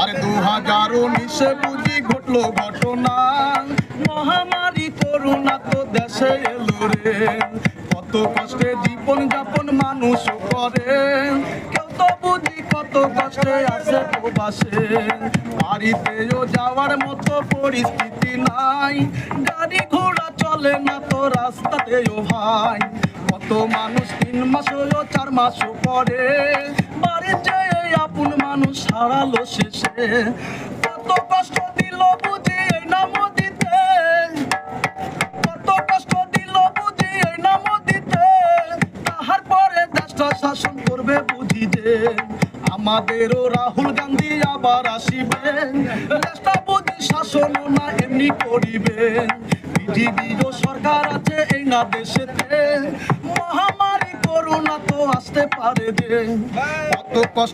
আরে 2019 বুঝি ঘটলো ঘটনা, মহামারী করোনা তো দেশে এলো রে। কত কষ্টে জীবন যাপন মানুষ করে, কেউ তো বুঝি কত কষ্টে আছে প্রবাসে। বাড়িতেও যাওয়ার মতো পরিস্থিতি নাই, গাড়ি ঘোড়া চলে না তো রাস্তাতেও ভাই। কত মানুষ 3 মাসও 4 মাসও পরে বাড়িতে আপন মানুষ হারালো শেষে। কত কষ্ট দিল বুঝি এই নাম দিতে, কত কষ্ট দিল বুঝি এই নাম দিতে। তাহার পরে দেশটা শাসন করবে বুঝি যে আমাদেরও রাহুল গান্ধী আবার আসিবেন। দেশটা বুঝি শাসন না এমনি করিবেন। বিজেপিও সরকার আছে এই না দেশেতে, মহামারী করোনা তো আসতে পারে যে। কত কষ্ট